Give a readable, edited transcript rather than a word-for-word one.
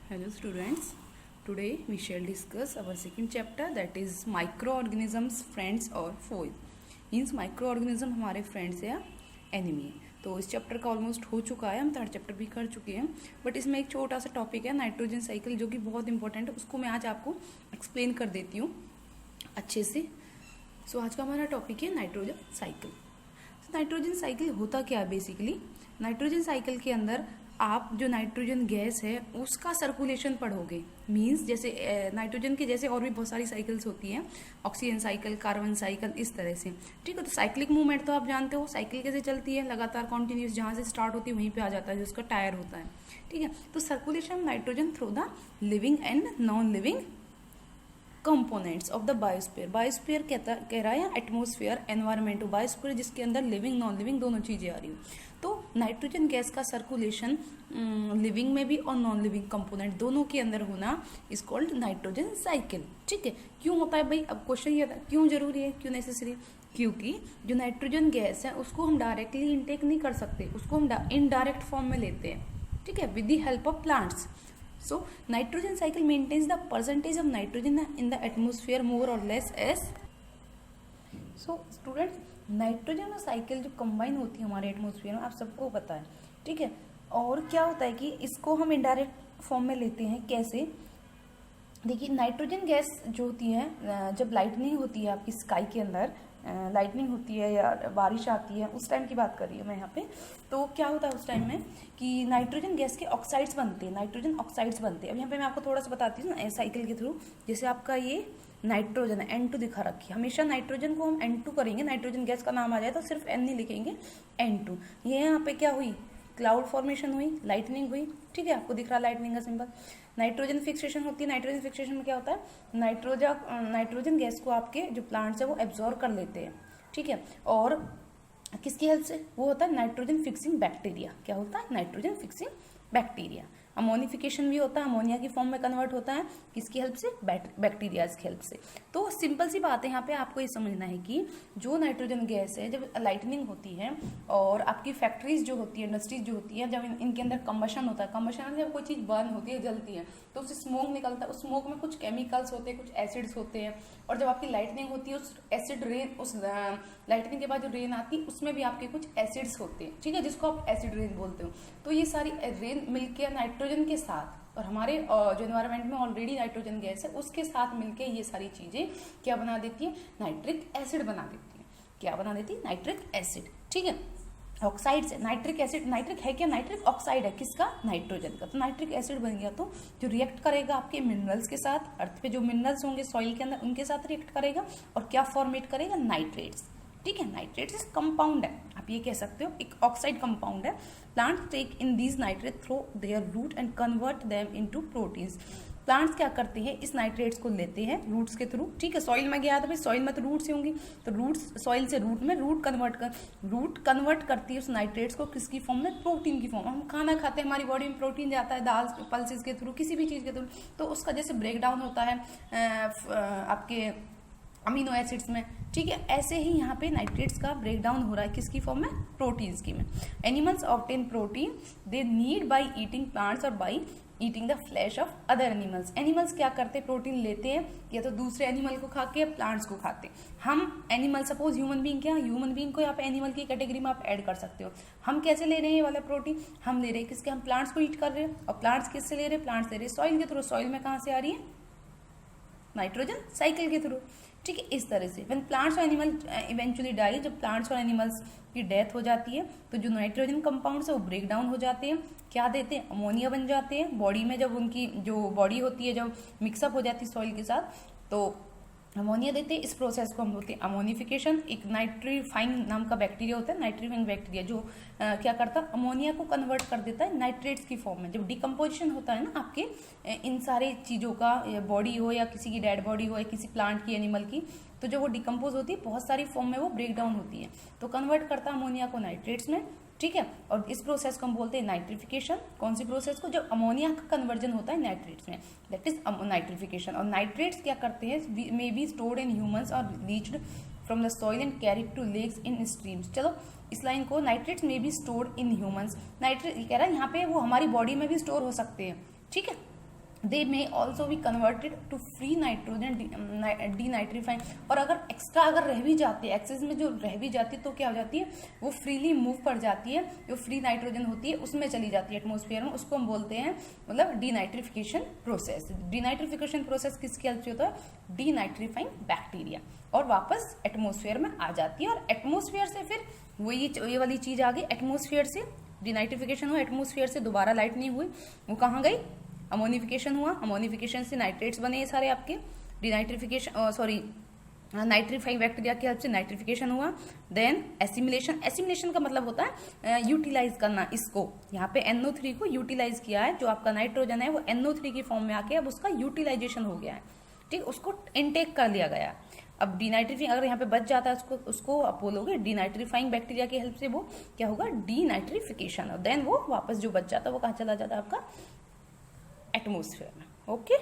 Hello students, today we shall discuss our second chapter, that is microorganisms friends or foes. Means microorganism हमारे friends या enemy है. तो इस chapter का almost हो चुका है, हम थर्ड चैप्टर भी कर चुके हैं, बट इसमें एक छोटा सा टॉपिक है नाइट्रोजन साइकिल जो कि बहुत इंपॉर्टेंट है, उसको मैं आज आपको एक्सप्लेन कर देती हूँ अच्छे से. सो आज का हमारा टॉपिक है नाइट्रोजन साइकिल. नाइट्रोजन साइकिल होता क्या है बेसिकली. नाइट्रोजन साइकिल के अंदर आप जो नाइट्रोजन गैस है उसका सर्कुलेशन पढ़ोगे. मींस जैसे नाइट्रोजन के जैसे और भी बहुत सारी साइकिल्स होती हैं, ऑक्सीजन साइकिल, कार्बन साइकिल, इस तरह से. ठीक है, तो साइक्लिक मूवमेंट तो आप जानते हो, साइकिल कैसे चलती है, लगातार कॉन्टिन्यूस, जहाँ से स्टार्ट होती है वहीं पे आ जाता है जो उसका टायर होता है. ठीक है, तो circulation nitrogen through the living and non living components of the biosphere. Biosphere कह रहा है एटमोस्फेयर, एनवायरमेंट. बायोस्फीयर जिसके अंदर लिविंग नॉन लिविंग दोनों चीजें आ रही हो. तो नाइट्रोजन गैस का सर्कुलेशन लिविंग में भी और नॉन लिविंग कंपोनेंट दोनों के अंदर होना इज कॉल्ड नाइट्रोजन साइकिल. ठीक है, क्यों होता है भाई, अब क्वेश्चन ये था क्यों जरूरी है, क्यों नेसेसरी है. क्योंकि जो नाइट्रोजन गैस है उसको हम डायरेक्टली इनटेक नहीं कर सकते, उसको हम इनडायरेक्ट फॉर्म में लेते हैं. ठीक है, with the help of plants. So nitrogen cycle maintains the percentage of nitrogen in the atmosphere more or less as. So students, nitrogen और साइकिल जो कंबाइन होती है हमारे एटमोसफियर में, आप सबको पता है. ठीक है, और क्या होता है कि इसको हम इनडायरेक्ट फॉर्म में लेते हैं. कैसे, देखिए नाइट्रोजन गैस जो होती है, जब लाइटनिंग होती है आपकी स्काई के अंदर, लाइटनिंग होती है या बारिश आती है, उस टाइम की बात कर रही हूँ मैं यहाँ पे. तो क्या होता है उस टाइम में कि नाइट्रोजन गैस के ऑक्साइड्स बनते हैं, नाइट्रोजन ऑक्साइड्स बनते हैं. अब यहाँ पे मैं आपको थोड़ा सा बताती हूँ ना साइकिल के थ्रू. जैसे आपका ये नाइट्रोजन है, N2 दिखा रखी है. हमेशा नाइट्रोजन को हम N2 करेंगे, नाइट्रोजन गैस का नाम आ जाए तो सिर्फ N नहीं लिखेंगे, N2. ये यहाँ पे क्या हुई, क्लाउड फॉर्मेशन हुई, लाइटनिंग हुई. ठीक है, आपको दिख रहा है लाइटनिंग का सिंबल. नाइट्रोजन फिक्सेशन होती है. नाइट्रोजन फिक्सेशन में क्या होता है, नाइट्रोजन गैस को आपके जो प्लांट्स है वो एब्जॉर्ब कर लेते हैं. ठीक है, और किसकी हेल्प से, वो होता है नाइट्रोजन फिक्सिंग बैक्टीरिया. क्या होता है, नाइट्रोजन फिक्सिंग बैक्टीरिया. अमोनिफिकेशन भी होता है, अमोनिया की फॉर्म में कन्वर्ट होता है, किसकी हेल्प से, बैक्टीरियाज की हेल्प से. तो सिंपल सी बात है, यहाँ पे आपको ये समझना है कि जो नाइट्रोजन गैस है, जब लाइटनिंग होती है और आपकी फैक्ट्रीज जो होती है, इंडस्ट्रीज जो होती है, जब इनके अंदर कंबशन होता है, कंबशन जब कोई चीज़ बर्न होती है, जलती है, तो उससे स्मोक निकलता है. उस स्मोक में कुछ केमिकल्स होते हैं, कुछ एसिड्स होते हैं, और जब आपकी लाइटनिंग होती है, उस एसिड रेन, उस लाइटनिंग के बाद जो रेन आती है उसमें भी आपके कुछ एसिड्स होते हैं. ठीक है, जिसको आप एसिड रेन बोलते हो. तो ये सारी रेन मिलकर नाइट्रोजन के साथ, और हमारे जो एनवायरनमेंट में ऑलरेडी नाइट्रोजन गैस है उसके साथ मिलके ये सारी चीजें क्या बना देती है, नाइट्रिक एसिड बना देती है. क्या बना देती है, नाइट्रिक एसिड. ठीक है, ऑक्साइड से नाइट्रिक एसिड, नाइट्रिक है क्या, नाइट्रिक ऑक्साइड है, किसका, नाइट्रोजन का. तो नाइट्रिक एसिड बन गया तो जो रिएक्ट करेगा आपके मिनरल्स के साथ, अर्थ पे जो मिनरल्स होंगे सॉइल के अंदर उनके साथ रिएक्ट करेगा, और क्या फॉर्मेट करेगा, नाइट्रेट्स. ठीक है, नाइट्रेट्स कंपाउंड है, आप ये कह सकते हो एक ऑक्साइड कंपाउंड है. Plants take in these nitrate through their root and convert them into proteins. Plants क्या करते हैं, इस नाइट्रेट्स को लेते हैं रूट्स के थ्रू. ठीक है, सॉइल में गया था भाई, सॉइल में तो रूट्स होंगी, तो रूट्स सॉइल से रूट में, रूट कन्वर्ट करती है उस नाइट्रेट्स को किसकी फॉर्म में, प्रोटीन की फॉर्म. हम खाना खाते हैं, हमारी बॉडी में प्रोटीन जाता है दाल पल्सेस के थ्रू, किसी भी चीज़ के थ्रू, तो उसका जैसे ब्रेक डाउन होता है आपके अमीनो एसिड्स में. ठीक है, ऐसे ही यहाँ पे नाइट्रेट्स का ब्रेक डाउन हो रहा है किसकी फॉर्म में, प्रोटीन्स की में. Animals obtain protein they need by eating plants और by eating the flesh of other animals. Animals क्या करते हैं, प्रोटीन लेते हैं या तो दूसरे एनिमल को खा के या प्लांट्स को खाते. हम एनिमल, सपोज ह्यूमन बीइंग, क्या ह्यूमन बीइंग को यहाँ पे एनिमल की कैटेगरी में आप ऐड कर सकते हो. हम कैसे ले रहे हैं ये वाला प्रोटीन, हम ले रहे हैं किसके, हम प्लांट्स को ईट कर रहे हैं. और प्लांट्स किससे ले रहे हैं, प्लांट्स ले रहे हैं सॉइल के थ्रू. सॉइल में कहाँ से आ रही है, नाइट्रोजन साइकिल के थ्रू. ठीक है, इस तरह से व्हेन प्लांट्स और एनिमल इवेंचुअली डाई, जब प्लांट्स और एनिमल्स की डेथ हो जाती है तो जो नाइट्रोजन कंपाउंड्स है वो ब्रेक डाउन हो जाते हैं. क्या देते हैं, अमोनिया बन जाते हैं बॉडी में. जब उनकी जो बॉडी होती है जब मिक्सअप हो जाती है सॉइल के साथ तो अमोनिया देते हैं. इस प्रोसेस को हम बोलते हैं अमोनिफिकेशन. एक नाइट्रीफाइंग नाम का बैक्टीरिया होता है, नाइट्रीफाइंग बैक्टीरिया, जो क्या करता है, अमोनिया को कन्वर्ट कर देता है नाइट्रेट्स की फॉर्म में. जब डिकम्पोजिशन होता है ना आपके इन सारी चीज़ों का, बॉडी हो या किसी की डेड बॉडी हो या किसी प्लांट की, एनिमल की, तो जब वो डिकम्पोज होती है बहुत सारी फॉर्म में वो ब्रेक डाउन होती है, तो कन्वर्ट करता है अमोनिया को नाइट्रेट्स में. ठीक है, और इस प्रोसेस को हम बोलते हैं नाइट्रिफिकेशन. कौन सी प्रोसेस को, जब अमोनिया का कन्वर्जन होता है नाइट्रेट्स में, दैट इज नाइट्रिफिकेशन. और नाइट्रेट्स क्या करते हैं, may be stored in humans और reached from the soil and carried to lakes in streams. चलो इस लाइन को, nitrates may be stored in humans. Nitrate कह रहा है यहाँ पे वो हमारी बॉडी में भी स्टोर हो सकते हैं. ठीक है, they may also be converted to free nitrogen denitrifying. और अगर एक्स्ट्रा अगर रह भी जाती है, एक्सेस में जो रह भी जाती है तो क्या हो जाती है, वो फ्रीली मूव कर जाती है, जो फ्री नाइट्रोजन होती है उसमें चली जाती है एटमोसफियर में, उसको हम बोलते हैं मतलब डीनाइट्रिफिकेशन प्रोसेस। डीनाइट्रिफिकेशन प्रोसेस किसकी हेल्प से होता है, डीनाइट्रीफाइंग बैक्टीरिया, और वापस एटमोसफियर में आ जाती है। और एटमोसफियर से फिर वही ये वाली चीज आ गई, एटमोसफियर से डीनाइट्रिफिकेशन हुआ, एटमोसफियर से दोबारा लाइट नहीं हुई, वो कहाँ गई, अमोनिफिकेशन हुआ, अमोनिफिकेशन से नाइट्रेट्स बने ये सारे आपके, डिनाइट्रिफिकेशन सॉरी नाइट्रीफाइंग बैक्टीरिया की हेल्प से नाइट्रिफिकेशन हुआ। देन एसिमिलेशन, एसिमिलेशन का मतलब होता है यूटिलाइज करना, इसको यहाँ पे NO3 को यूटिलाइज किया है, जो आपका नाइट्रोजन है वो NO3 की फॉर्म में आके अब उसका यूटिलाइजेशन हो गया है, ठीक, उसको इनटेक कर लिया गया। अब डीनाइट्रीफाइंग अगर यहाँ पे बच जाता है उसको आप बोलोगे डीनाइट्रीफाइंग बैक्टीरिया की हेल्प से वो क्या होगा, डीनाइट्रिफिकेशन, और देन वो वापस जो बच जाता है वो कहाँ चला जाता है आपका, एटमोसफियर में। ओके।